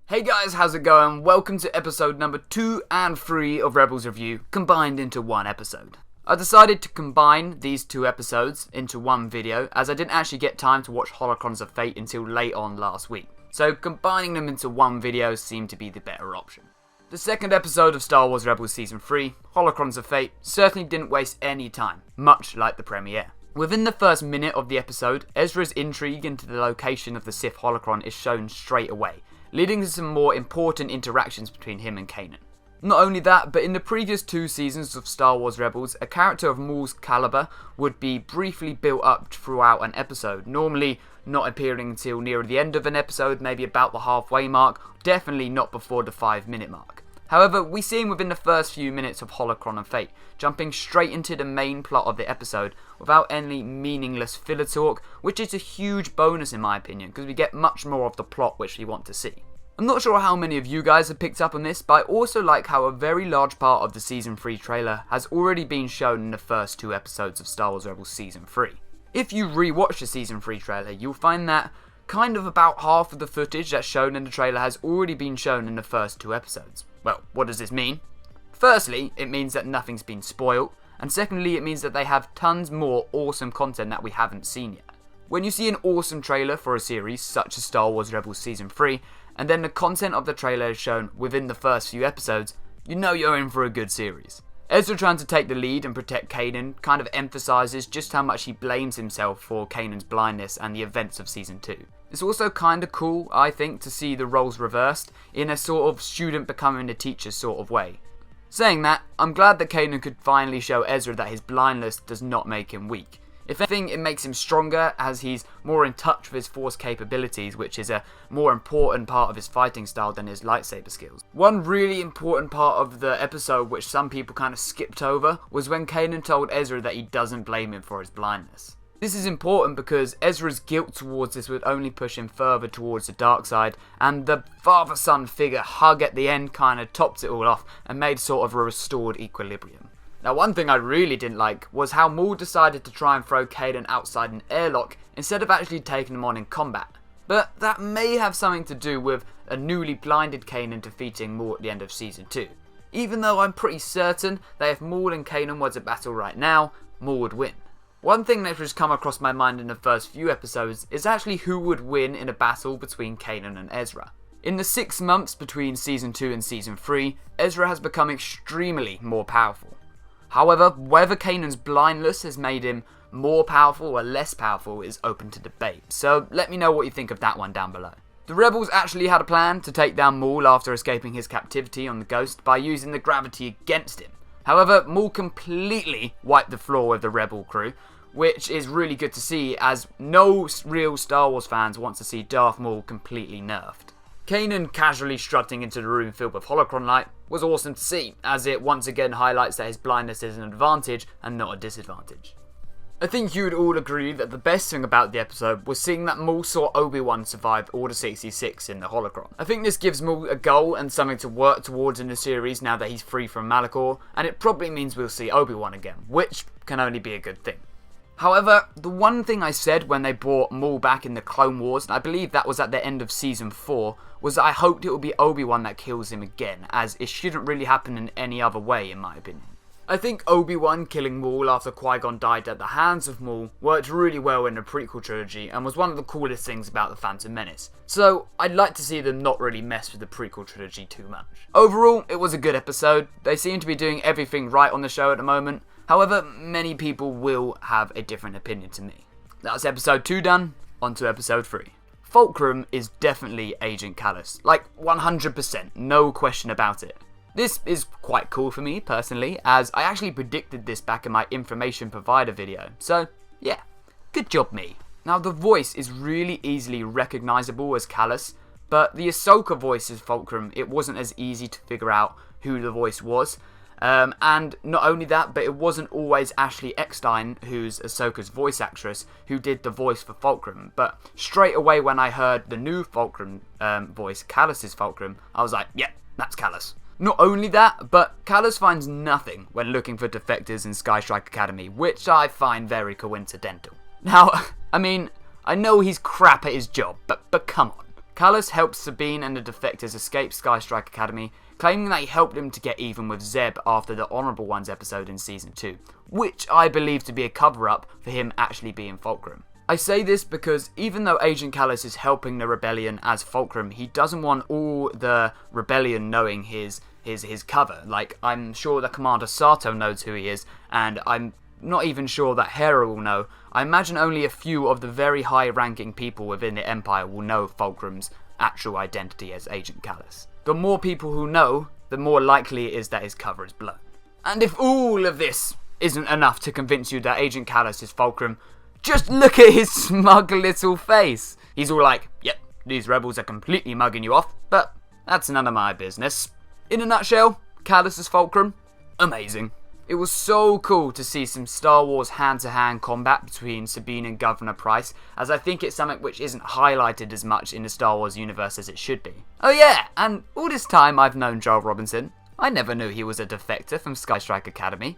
Hey guys, how's it going? Welcome to episode number 2 and 3 of Rebels Review, combined into one episode. I decided to combine these two episodes into one video, as I didn't actually get time to watch Holocrons of Fate until late on last week. So combining them into one video seemed to be the better option. The second episode of Star Wars Rebels Season 3, Holocrons of Fate, certainly didn't waste any time, much like the premiere. Within the first minute of the episode, Ezra's intrigue into the location of the Sith Holocron is shown straight away, leading to some more important interactions between him and Kanan. Not only that, but in the previous 2 seasons of Star Wars Rebels, a character of Maul's caliber would be briefly built up throughout an episode, normally not appearing until near the end of an episode, maybe about the halfway mark, definitely not before the 5-minute mark. However, we see him within the first few minutes of Holocron of Fate, jumping straight into the main plot of the episode without any meaningless filler talk, which is a huge bonus in my opinion, because we get much more of the plot which we want to see. I'm not sure how many of you guys have picked up on this, but I also like how a very large part of the Season 3 trailer has already been shown in the first 2 episodes of Star Wars Rebels Season 3. If you rewatch the Season 3 trailer, you'll find that kind of about half of the footage that's shown in the trailer has already been shown in the first 2 episodes. Well, what does this mean? Firstly, it means that nothing's been spoiled, and secondly, it means that they have tons more awesome content that we haven't seen yet. When you see an awesome trailer for a series, such as Star Wars Rebels Season 3, and then the content of the trailer is shown within the first few episodes, you know you're in for a good series. Ezra trying to take the lead and protect Kanan kind of emphasises just how much he blames himself for Kanan's blindness and the events of Season 2. It's also kind of cool, I think, to see the roles reversed in a sort of student becoming a teacher sort of way. Saying that, I'm glad that Kanan could finally show Ezra that his blindness does not make him weak. If anything, it makes him stronger as he's more in touch with his force capabilities, which is a more important part of his fighting style than his lightsaber skills. One really important part of the episode which some people kind of skipped over was when Kanan told Ezra that he doesn't blame him for his blindness. This is important because Ezra's guilt towards this would only push him further towards the dark side, and the father-son figure hug at the end kind of topped it all off and made sort of a restored equilibrium. Now, one thing I really didn't like was how Maul decided to try and throw Kanan outside an airlock instead of actually taking him on in combat. But that may have something to do with a newly blinded Kanan defeating Maul at the end of Season 2. Even though I'm pretty certain that if Maul and Kanan were to battle right now, Maul would win. One thing that has come across my mind in the first few episodes is actually who would win in a battle between Kanan and Ezra. In the 6 months between Season 2 and Season 3, Ezra has become extremely more powerful. However, whether Kanan's blindness has made him more powerful or less powerful is open to debate, so let me know what you think of that one down below. The Rebels actually had a plan to take down Maul after escaping his captivity on the Ghost by using the gravity against him. However, Maul completely wiped the floor with the Rebel crew, which is really good to see as no real Star Wars fans want to see Darth Maul completely nerfed. Kanan casually strutting into the room filled with holocron light was awesome to see, as it once again highlights that his blindness is an advantage and not a disadvantage. I think you would all agree that the best thing about the episode was seeing that Maul saw Obi-Wan survive Order 66 in the holocron. I think this gives Maul a goal and something to work towards in the series now that he's free from Malachor, and it probably means we'll see Obi-Wan again, which can only be a good thing. However, the one thing I said when they brought Maul back in the Clone Wars, and I believe that was at the end of Season 4, was that I hoped it would be Obi-Wan that kills him again, as it shouldn't really happen in any other way in my opinion. I think Obi-Wan killing Maul after Qui-Gon died at the hands of Maul worked really well in the prequel trilogy and was one of the coolest things about The Phantom Menace, so I'd like to see them not really mess with the prequel trilogy too much. Overall, it was a good episode. They seem to be doing everything right on the show at the moment. However, many people will have a different opinion to me. That's episode 2 done, on to episode 3. Fulcrum is definitely Agent Kallus, like 100%, no question about it. This is quite cool for me personally, as I actually predicted this back in my information provider video, so yeah, good job me. Now the voice is really easily recognisable as Kallus, but the Ahsoka voice as Fulcrum, it wasn't as easy to figure out who the voice was. And not only that, but it wasn't always Ashley Eckstein, who's Ahsoka's voice actress, who did the voice for Fulcrum. But straight away when I heard the new Fulcrum voice, Kallus's Fulcrum, I was like, yep, that's Kallus. Not only that, but Kallus finds nothing when looking for defectors in Skystrike Academy, which I find very coincidental. Now, I mean, I know he's crap at his job, but come on. Callus helps Sabine and the Defectors escape Skystrike Academy, claiming that he helped them to get even with Zeb after the Honourable Ones episode in Season 2, which I believe to be a cover-up for him actually being Fulcrum. I say this because even though Agent Callus is helping the rebellion as Fulcrum, he doesn't want all the rebellion knowing his cover. Like, I'm sure that Commander Sato knows who he is, and I'm not even sure that Hera will know. I imagine only a few of the very high-ranking people within the Empire will know Fulcrum's actual identity as Agent Callus. The more people who know, the more likely it is that his cover is blown. And if all of this isn't enough to convince you that Agent Callus is Fulcrum, just look at his smug little face. He's all like, yep, these rebels are completely mugging you off, but that's none of my business. In a nutshell, Callus is Fulcrum. Amazing. It was so cool to see some Star Wars hand-to-hand combat between Sabine and Governor Pryce, as I think it's something which isn't highlighted as much in the Star Wars universe as it should be. Oh yeah, and all this time I've known Joel Robinson. I never knew he was a defector from Skystrike Academy.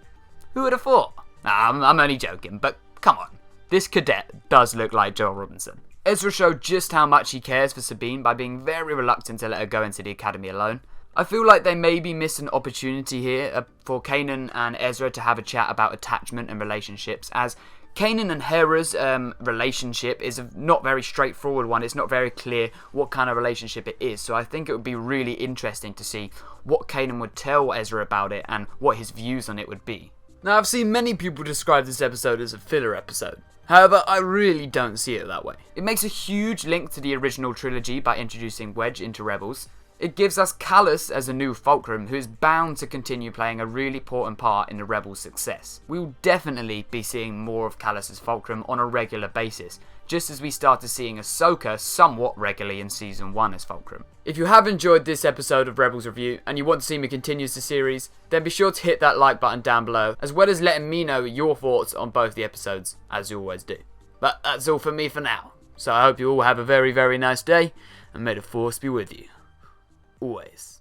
Who would have thought? I'm only joking, but come on. This cadet does look like Joel Robinson. Ezra showed just how much he cares for Sabine by being very reluctant to let her go into the academy alone. I feel like they maybe missed an opportunity here for Kanan and Ezra to have a chat about attachment and relationships, as Kanan and Hera's relationship is a not very straightforward one. It's not very clear what kind of relationship it is, so I think it would be really interesting to see what Kanan would tell Ezra about it and what his views on it would be. Now, I've seen many people describe this episode as a filler episode. However, I really don't see it that way. It makes a huge link to the original trilogy by introducing Wedge into Rebels. It gives us Callus as a new Fulcrum who is bound to continue playing a really important part in the Rebels' success. We will definitely be seeing more of Callus as Fulcrum on a regular basis, just as we started seeing Ahsoka somewhat regularly in Season 1 as Fulcrum. If you have enjoyed this episode of Rebels Review and you want to see me continue the series, then be sure to hit that like button down below, as well as letting me know your thoughts on both the episodes, as you always do. But that's all from me for now, so I hope you all have a very, very nice day, and may the Force be with you. Always.